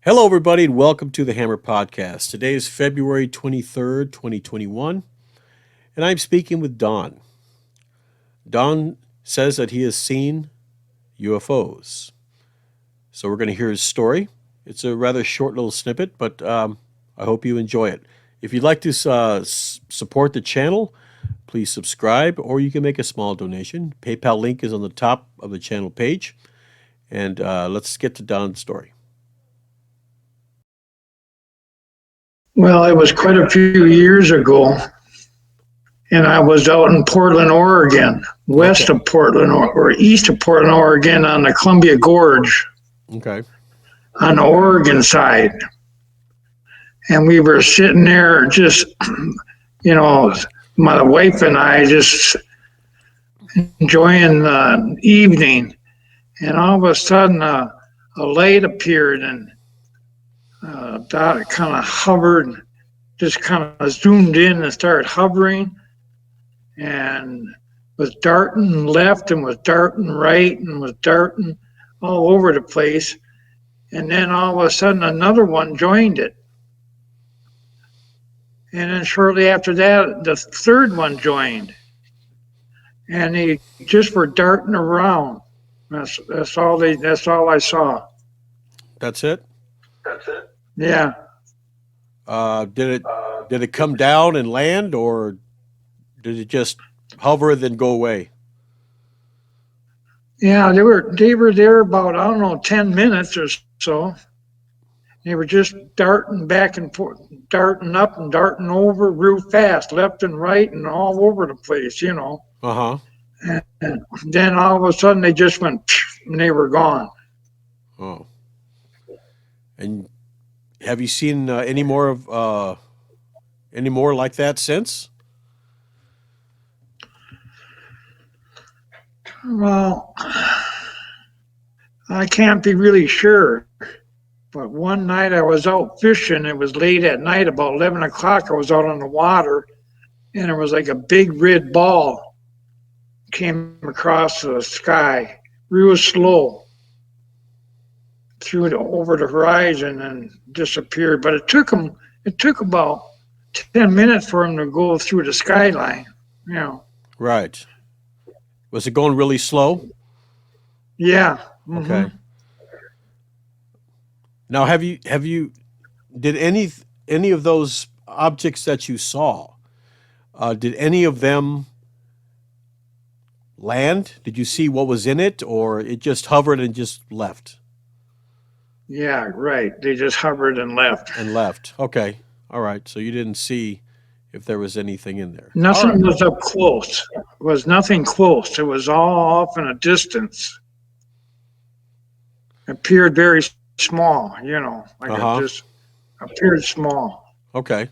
Hello, everybody, and welcome to the Hammer Podcast. Today is February 23rd, 2021, and I'm speaking with Don. Don says that he has seen UFOs. So we're going to hear his story. It's a rather short little snippet, but I hope you enjoy it. If you'd like to support the channel, please subscribe, or you can make a small donation. PayPal link is on the top of the channel page. And let's get to Don's story. Well, it was quite a few years ago, and I was out in Portland, Oregon, west of Portland or east of Portland, Oregon, on the Columbia Gorge. Okay. On the Oregon side. And we were sitting there just, my wife and I just enjoying the evening. And all of a sudden, a light appeared, and it kind of hovered, just kind of zoomed in and started hovering, and was darting left and was darting right and was darting all over the place. And then all of a sudden another one joined it. And then shortly after that, the third one joined. And they just were darting around. That's all I saw. That's it? Yeah. Did it come down and land, or did it just hover and then go away? Yeah, they were there about, 10 minutes or so. They were just darting back and forth, darting up and darting over real fast, left and right and all over the place, Uh-huh. And then all of a sudden they just went, and they were gone. Oh. And have you seen any more like that since? Well, I can't be really sure. But one night I was out fishing. It was late at night, about 11 o'clock. I was out on the water, and it was like a big red ball came across the sky real slow over the horizon and disappeared. But it took about 10 minutes for him to go through the skyline. Right. Was it going really slow? Yeah. Mm-hmm. Okay. Now, did any of those objects that you saw, did any of them land? Did you see what was in it, or it just hovered and just left? Yeah, right. They just hovered and left. And left. Okay. All right. So you didn't see if there was anything in there. Nothing was up close. It was nothing close. It was all off in a distance. It appeared very small, it just appeared small. Okay.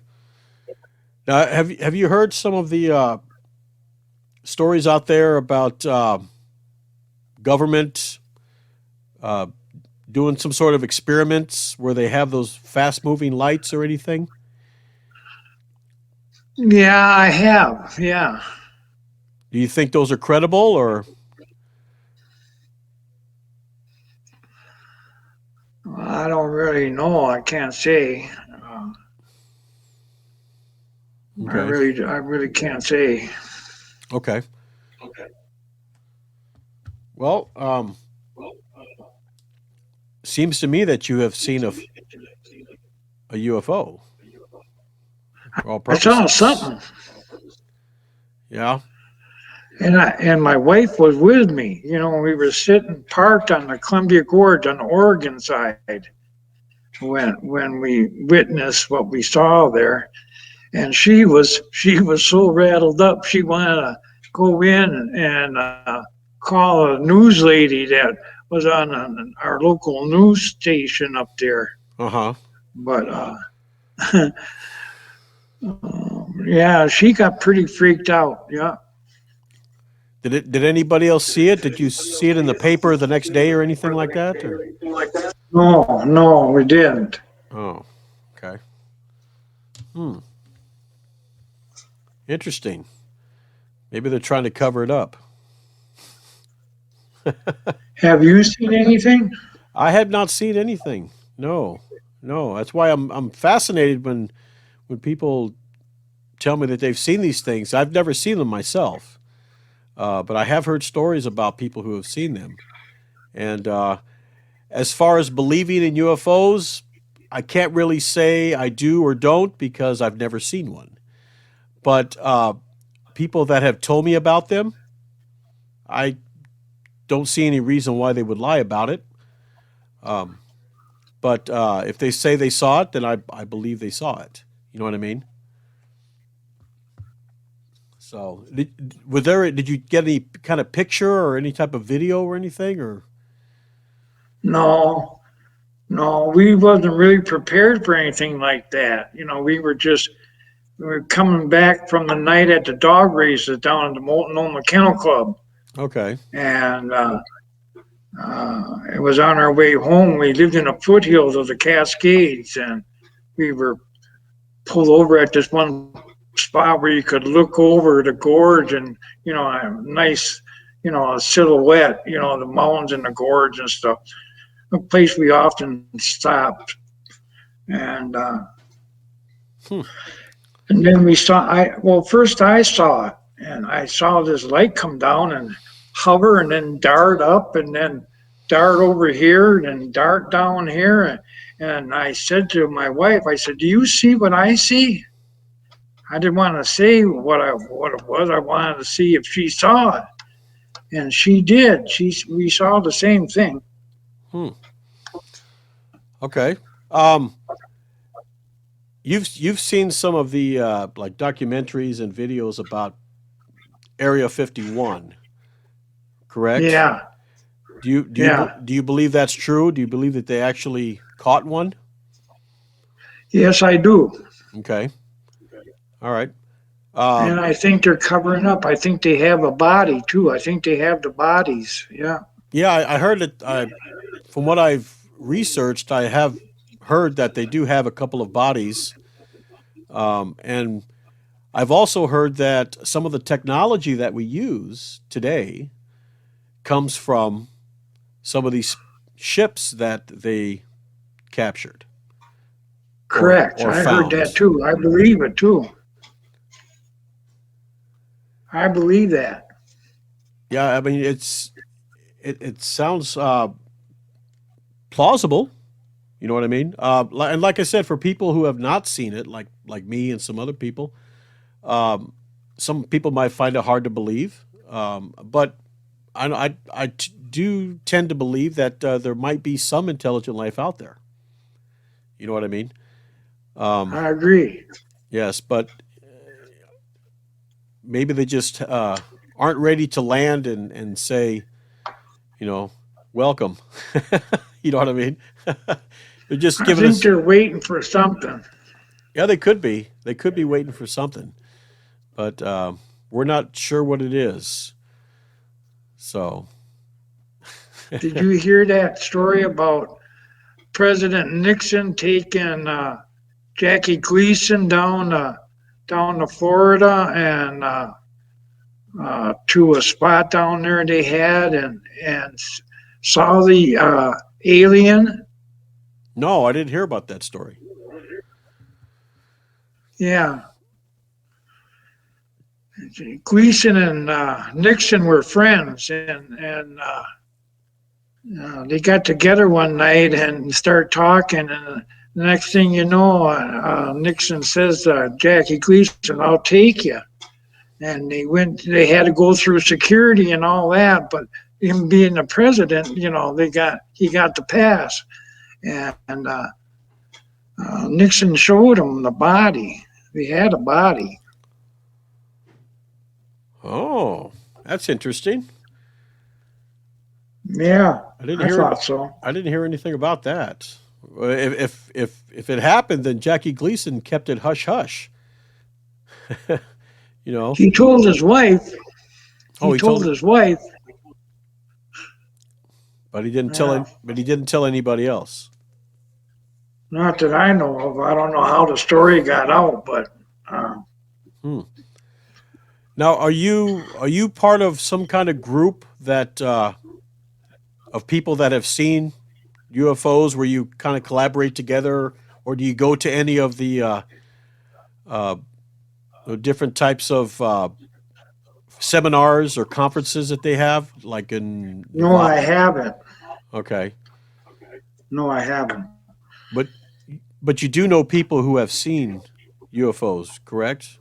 Now, have you heard some of the stories out there about government doing some sort of experiments where they have those fast-moving lights or anything? Yeah, I have. Yeah. Do you think those are credible, or? I don't really know. I can't say. Okay. I really can't say. Okay. Well, seems to me that you have seen a UFO. I saw something. Yeah. And my wife was with me. We were sitting parked on the Columbia Gorge on the Oregon side when we witnessed what we saw there. And she was so rattled up. She wanted to go in and call a news lady that was on our local news station up there. Uh-huh. But yeah, she got pretty freaked out. Yeah. Did anybody else see it? Did you see it in the paper the next day or anything like that? Or? No, we didn't. Oh, okay. Interesting. Maybe they're trying to cover it up. Have you seen anything? I have not seen anything. No. No, that's why I'm fascinated when people tell me that they've seen these things. I've never seen them myself, but I have heard stories about people who have seen them. And as far as believing in UFOs, I can't really say I do or don't because I've never seen one. But people that have told me about them, I don't see any reason why they would lie about it. Um, but if they say they saw it, then I believe they saw it. You know what I mean? So, did you get any kind of picture or any type of video or anything? Or No, no, we wasn't really prepared for anything like that. You know, we were coming back from the night at the dog races down at the Multnomah Kennel Club, okay, and it was on our way home. We lived in the foothills of the Cascades, and we were pulled over at this one spot where you could look over the gorge and a nice a silhouette, the mountains and the gorge and stuff. A place we often stopped, and hmm. and then we saw. First I saw it, and I saw this light come down and hover, and then dart up, and then dart over here, and then dart down here. And I said to my wife, I said, "Do you see what I see?" I didn't want to say what it was. I wanted to see if she saw it, and she did. We saw the same thing. Hmm. Okay. Um, you've seen some of the like documentaries and videos about Area 51, correct? Yeah, yeah. Do you believe that's true? Do you believe that they actually caught one? Yes, I do. Okay. All right. Um, And I think they're covering up. I think they have a body too. I think they have the bodies. Yeah. yeah, I heard that. From what I've researched, I have heard that they do have a couple of bodies, and I've also heard that some of the technology that we use today comes from some of these ships that they captured Correct. or I heard that found. too. I believe it too. I believe that. Yeah, I mean it sounds plausible. You know what I mean? And like I said, for people who have not seen it, like me and some other people, some people might find it hard to believe. But do tend to believe that there might be some intelligent life out there. You know what I mean? Um, I agree. yes, but maybe they just aren't ready to land and say, you know, welcome. You know what I mean? They're just I giving think us. they're waiting for something. Yeah, they could be. They could be waiting for something, but we're not sure what it is. So, Did you hear that story about President Nixon taking Jackie Gleason down to Florida and to a spot down there they had and saw the alien? no, I didn't hear about that story. Yeah, Gleason and Nixon were friends, and they got together one night and started talking. And the next thing you know, Nixon says, "Jackie Gleason, I'll take you." And they went. They had to go through security and all that, but him being the president, he got the pass, and Nixon showed him the body. They had a body. Oh, that's interesting. Yeah, I didn't I hear. thought so. I didn't hear anything about that. If it happened, then Jackie Gleason kept it hush hush. You know. He told his wife. Oh, He he told told it, his wife. but he didn't tell. Yeah, But he didn't tell anybody else. not that I know of. I don't know how the story got out, but uh, Hmm. Now, are you part of some kind of group that of people that have seen UFOs where you kind of collaborate together, or do you go to any of uh, the different types of seminars or conferences that they have, like in No, Nevada? I haven't. Okay, No, I haven't. but you do know people who have seen UFOs, correct?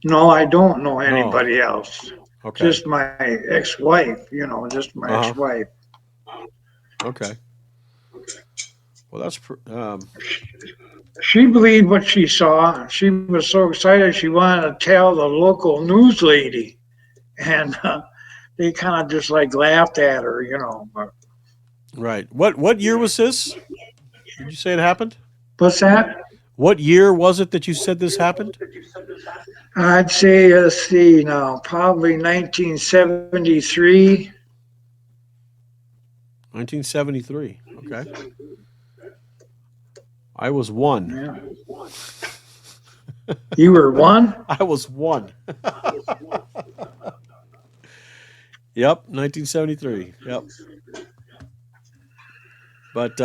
No, I don't know No. anybody else. Okay. Just my ex-wife, just my Uh huh. ex-wife. Okay. Well, She believed what she saw. She was so excited she wanted to tell the local news lady, and they kind of just like laughed at her. But right. What year was this? Did you say it happened? what's that? What year was it that you said this happened? I'd say, let's see now, probably 1973. 1973. Okay. I was one. Yeah. You were one? I was one. Yep, 1973. Yep. But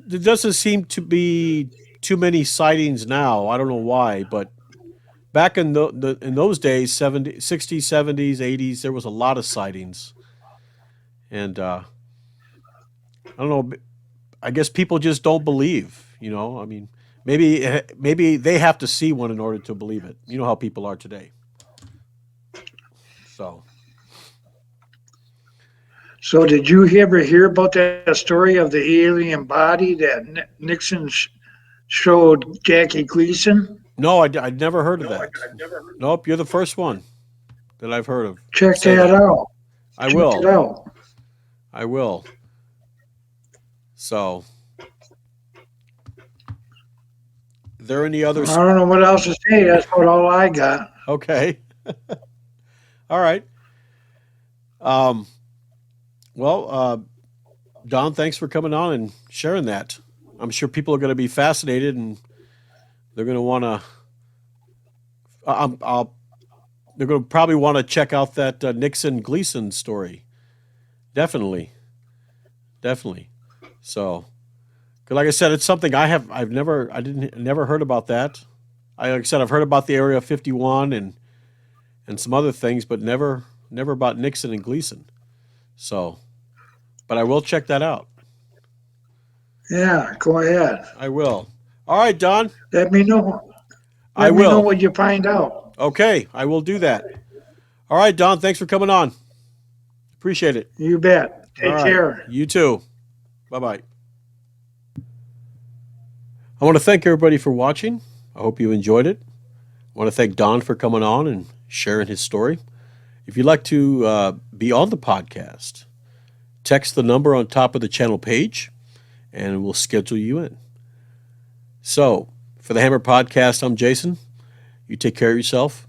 there doesn't seem to be too many sightings now. I don't know why, but back in in those days, 70, 60s, 70s, 80s, there was a lot of sightings. And I don't know, I guess people just don't believe, I mean, maybe they have to see one in order to believe it. You know how people are today. So, So did you ever hear about that story of the alien body that Nixon showed Jackie Gleason? no, I'd never heard of that. Nope, you're the first one that I've heard of Check say that that. out. I Check it will. out. I will. So, there any other? I don't know what else to say. That's about all I got. Okay. All right. Um, well, Don, thanks for coming on and sharing that. I'm sure people are going to be fascinated and they're going to want to. I'll. They're going to probably want to check out that Nixon Gleason story. Definitely, definitely. So, 'cause like I said, it's something never heard about that. Like I said, I've heard about the Area 51 and some other things, but never about Nixon and Gleason. So, but I will check that out. Yeah, go ahead. I will. All right, Don. Let me know. I Let me know will. what you find out. Okay, I will do that. All right, Don. Thanks for coming on. Appreciate it. You bet. All Take right. care. You too. Bye bye. I want to thank everybody for watching. I hope you enjoyed it. I want to thank Don for coming on and sharing his story. If you'd like to be on the podcast, text the number on top of the channel page and we'll schedule you in. So, for the Hammer Podcast, I'm Jason. You take care of yourself.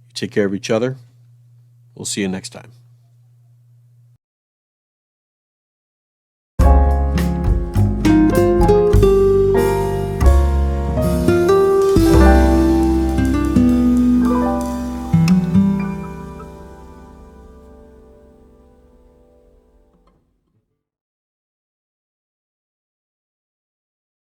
You take care of each other. We'll see you next time.